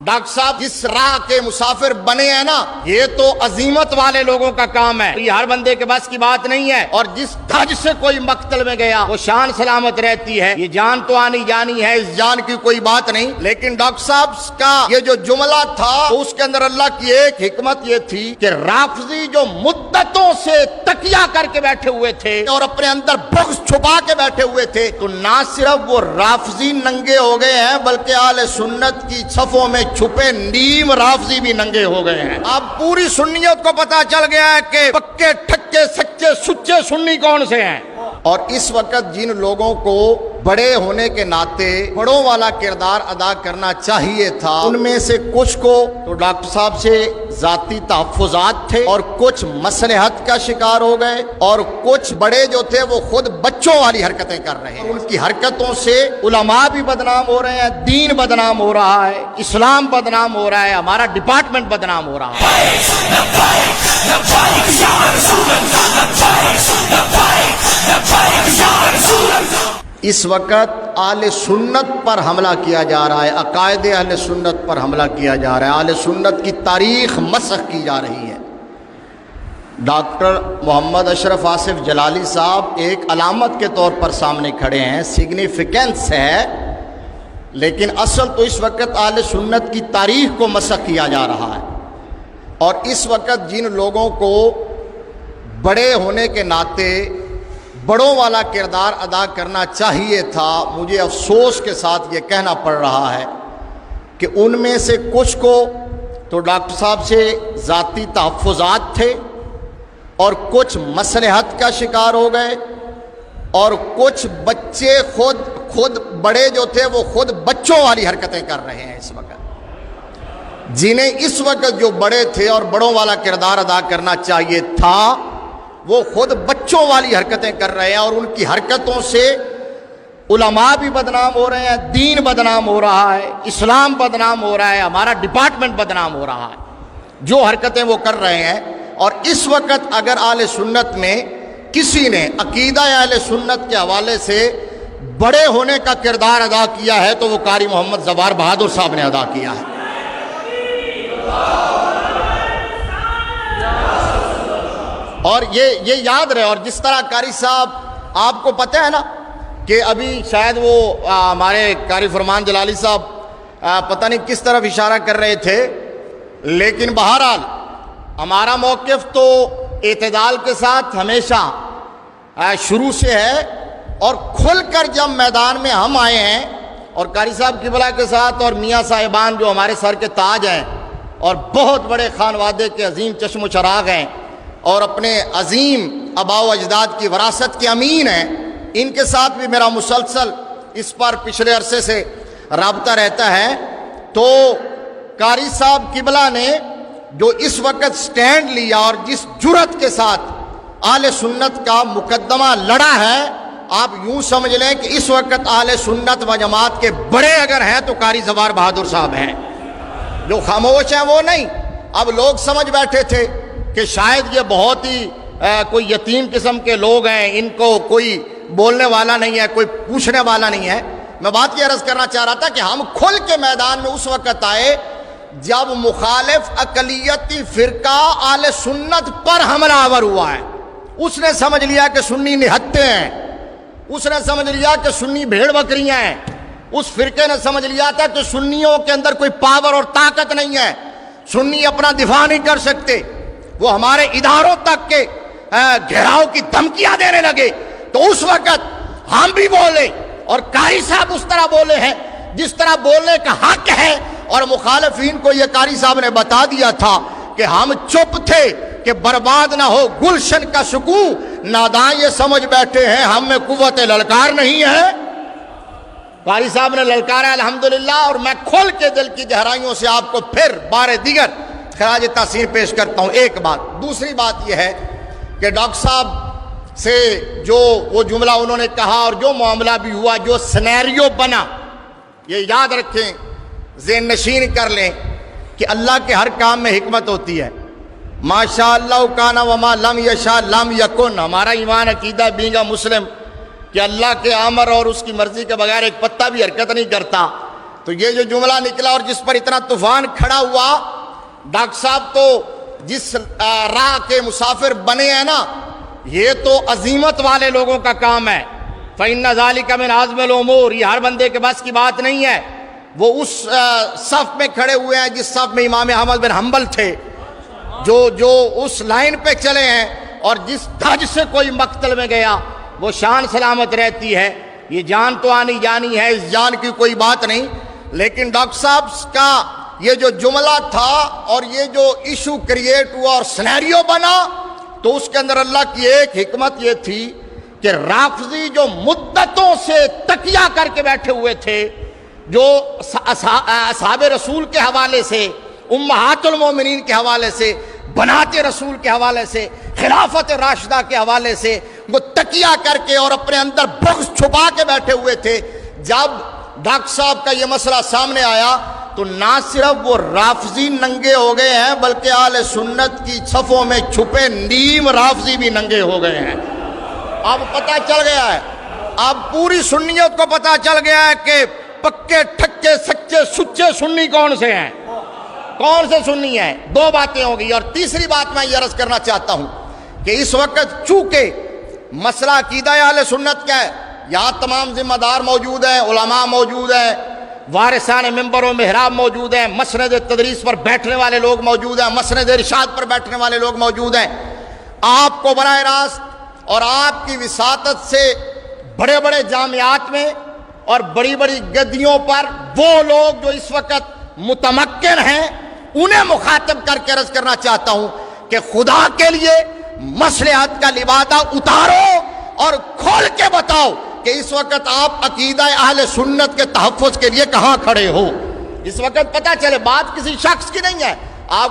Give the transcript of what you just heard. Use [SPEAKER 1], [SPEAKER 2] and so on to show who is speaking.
[SPEAKER 1] Doctor صاحب جس راہ کے مسافر بنے ہیں نا، یہ تو عزیمت والے لوگوں کا کام ہے، یہ ہر بندے کے بس کی بات نہیں ہے۔ اور جس دھج سے کوئی مقتل میں گیا وہ شان سلامت رہتی ہے، یہ جان تو آنی جانی ہے، اس جان کی کوئی بات نہیں۔ لیکن ڈاکٹر صاحب کا یہ جو جملہ تھا تو اس کے اندر اللہ کی ایک حکمت یہ تھی کہ رافضی جو مدتوں سے تکیہ کر کے بیٹھے ہوئے تھے اور اپنے اندر بغض چھپا کے بیٹھے ہوئے تھے، تو نہ صرف وہ رافضی ننگے ہو گئے ہیں بلکہ اہل سنت کی صفوں میں چھپے نیم رافضی بھی ننگے ہو گئے ہیں۔ اب پوری سنیت کو پتا چل گیا ہے کہ پکے ٹھکے سچے سچے سنی کون سے ہیں۔ اور اس وقت جن لوگوں کو بڑے ہونے کے ناطے بڑوں والا کردار ادا کرنا چاہیے تھا، ان میں سے کچھ کو تو ڈاکٹر صاحب سے ذاتی تحفظات تھے اور کچھ مصلحت کا شکار ہو گئے، اور کچھ بڑے جو تھے وہ خود بچوں والی حرکتیں کر رہے ہیں۔ ان کی حرکتوں سے علماء بھی بدنام ہو رہے ہیں، دین بدنام ہو رہا ہے، اسلام بدنام ہو رہا ہے، ہمارا ڈپارٹمنٹ بدنام ہو رہا ہے۔ اس وقت اہل سنت پر حملہ کیا جا رہا ہے، عقائد اہل سنت پر حملہ کیا جا رہا ہے، اہل سنت کی تاریخ مسخ کی جا رہی ہے۔ ڈاکٹر محمد اشرف آصف جلالی صاحب ایک علامت کے طور پر سامنے کھڑے ہیں، سگنیفیکنس ہے، لیکن اصل تو اس وقت اہل سنت کی تاریخ کو مسخ کیا جا رہا ہے۔ اور اس وقت جن لوگوں کو بڑے ہونے کے ناطے بڑوں والا کردار ادا کرنا چاہیے تھا، مجھے افسوس کے ساتھ یہ کہنا پڑ رہا ہے کہ ان میں سے کچھ کو تو ڈاکٹر صاحب سے ذاتی تحفظات تھے اور کچھ مصلحت کا شکار ہو گئے، اور کچھ بچے خود بڑے جو تھے وہ خود بچوں والی حرکتیں کر رہے ہیں اس وقت۔ جنہیں اس وقت جو بڑے تھے اور بڑوں والا کردار ادا کرنا چاہیے تھا، وہ خود بچوں والی حرکتیں کر رہے ہیں، اور ان کی حرکتوں سے علماء بھی بدنام ہو رہے ہیں، دین بدنام ہو رہا ہے، اسلام بدنام ہو رہا ہے، ہمارا ڈپارٹمنٹ بدنام ہو رہا ہے، جو حرکتیں وہ کر رہے ہیں۔ اور اس وقت اگر اہل سنت میں کسی نے عقیدہ اہل سنت کے حوالے سے بڑے ہونے کا کردار ادا کیا ہے تو وہ قاری محمد زوار بہادر صاحب نے ادا کیا ہے۔ اور یہ یاد رہے، اور جس طرح قاری صاحب آپ کو پتہ ہے نا کہ ابھی شاید وہ ہمارے قاری فرمان جلالی صاحب پتہ نہیں کس طرف اشارہ کر رہے تھے، لیکن بہرحال ہمارا موقف تو اعتدال کے ساتھ ہمیشہ شروع سے ہے، اور کھل کر جب میدان میں ہم آئے ہیں اور قاری صاحب قبلہ کے ساتھ اور میاں صاحبان جو ہمارے سر کے تاج ہیں اور بہت بڑے خانوادے کے عظیم چشم و چراغ ہیں اور اپنے عظیم آباء و اجداد کی وراثت کے امین ہیں، ان کے ساتھ بھی میرا مسلسل اس پر پچھلے عرصے سے رابطہ رہتا ہے۔ تو قاری صاحب قبلہ نے جو اس وقت سٹینڈ لیا اور جس جرأت کے ساتھ اہل سنت کا مقدمہ لڑا ہے، آپ یوں سمجھ لیں کہ اس وقت اہل سنت و جماعت کے بڑے اگر ہیں تو قاری زوار بہادر صاحب ہیں۔ جو خاموش ہیں وہ نہیں۔ اب لوگ سمجھ بیٹھے تھے کہ شاید یہ بہت ہی کوئی یتیم قسم کے لوگ ہیں، ان کو کوئی بولنے والا نہیں ہے، کوئی پوچھنے والا نہیں ہے۔ میں بات یہ عرض کرنا چاہ رہا تھا کہ ہم کھل کے میدان میں اس وقت آئے جب مخالف اقلیتی فرقہ اہل سنت پر حملہ آور ہوا ہے۔ اس نے سمجھ لیا کہ سنی نہتے ہیں، اس نے سمجھ لیا کہ سنی بھیڑ بکریاں ہیں، اس فرقے نے سمجھ لیا تھا کہ سنیوں کے اندر کوئی پاور اور طاقت نہیں ہے، سنی اپنا دفاع نہیں کر سکتے، وہ ہمارے اداروں تک کے گھیراؤ کی دھمکیاں دینے لگے۔ تو اس وقت ہم بھی بولے، اور قاری صاحب اس طرح بولے ہیں جس طرح بولنے کا حق ہے، اور مخالفین کو یہ قاری صاحب نے بتا دیا تھا کہ ہم چپ تھے کہ برباد نہ ہو گلشن کا سکون، ناداں یہ سمجھ بیٹھے ہیں ہم میں قوت للکار نہیں ہے۔ قاری صاحب نے للکارا الحمدللہ، اور میں کھول کے دل کی گہرائیوں سے آپ کو پھر بار دیگر خراج تحسین پیش کرتا ہوں۔ ایک بات، دوسری بات یہ ہے کہ ڈاکٹر صاحب سے جو وہ جملہ انہوں نے کہا اور جو معاملہ بھی ہوا، جو سینیریو بنا، یہ یاد رکھیں، ذہن نشین کر لیں کہ اللہ کے ہر کام میں حکمت ہوتی ہے۔ ماشاء اللہ کان وما لم یشاء لم یکن، ہمارا ایمان عقیدہ بینگا مسلم کہ اللہ کے امر اور اس کی مرضی کے بغیر ایک پتہ بھی حرکت نہیں کرتا۔ تو یہ جو جملہ نکلا اور جس پر اتنا طوفان کھڑا ہوا، ڈاکٹر صاحب تو جس راہ کے مسافر بنے ہیں نا، یہ تو عظیمت والے لوگوں کا کام ہے۔ فَإِنَّ ذَلِكَ مِنْ عَزْمِ الْأُمُورِ، یہ ہر بندے کے بس کی بات نہیں ہے۔ وہ اس صف میں کھڑے ہوئے ہیں جس صف میں امام احمد بن حنبل تھے، جو اس لائن پہ چلے ہیں، اور جس دھج سے کوئی مقتل میں گیا وہ شان سلامت رہتی ہے۔ یہ جان تو آنی جانی ہے، اس جان کی کوئی بات نہیں، لیکن ڈاکٹر صاحب کا یہ جو جملہ تھا اور یہ جو ایشو کریٹ ہوا اور سینیریو بنا، تو اس کے اندر اللہ کی ایک حکمت یہ تھی کہ رافضی جو مدتوں سے تکیہ کر کے بیٹھے ہوئے تھے، جو اصحاب رسول کے حوالے سے، امہات المومنین کے حوالے سے، بنات رسول کے حوالے سے، خلافت راشدہ کے حوالے سے وہ تکیہ کر کے اور اپنے اندر بغض چھپا کے بیٹھے ہوئے تھے، جب ڈاکٹر صاحب کا یہ مسئلہ سامنے آیا تو نہ صرف وہ رافضی ننگے ہو گئے ہیں، بلکہ اہل سنت کی صفوں میں چھپے نیم رافضی بھی ننگے ہو گئے ہیں۔ اب پتہ چل گیا ہے، اب پوری سنیت کو پتہ چل گیا ہے کہ پکے ٹھکے سچے سچے سنی کون سے ہیں، کون سے سنی ہیں۔ دو باتیں ہوں گی، اور تیسری بات میں یہ عرض کرنا چاہتا ہوں کہ اس وقت چونکہ مسئلہ عقیدہ اہل سنت کا ہے، یہاں تمام ذمہ دار موجود ہیں، علماء موجود ہیں، وارثان منبر و محراب موجود ہیں، مسند تدریس پر بیٹھنے والے لوگ موجود ہیں، مسند ارشاد پر بیٹھنے والے لوگ موجود ہیں۔ آپ کو براہ راست اور آپ کی وساطت سے بڑے بڑے جامعات میں اور بڑی بڑی گدیوں پر وہ لوگ جو اس وقت متمکن ہیں انہیں مخاطب کر کے عرض کرنا چاہتا ہوں کہ خدا کے لیے مصلحت کا لبادہ اتارو اور کھول کے بتاؤ کہ اس وقت آپ عقیدہ اہل سنت کے تحفظ کے لیے کہاں کھڑے ہو۔ اس وقت پتہ چلے، بات کسی شخص کی نہیں ہے، آپ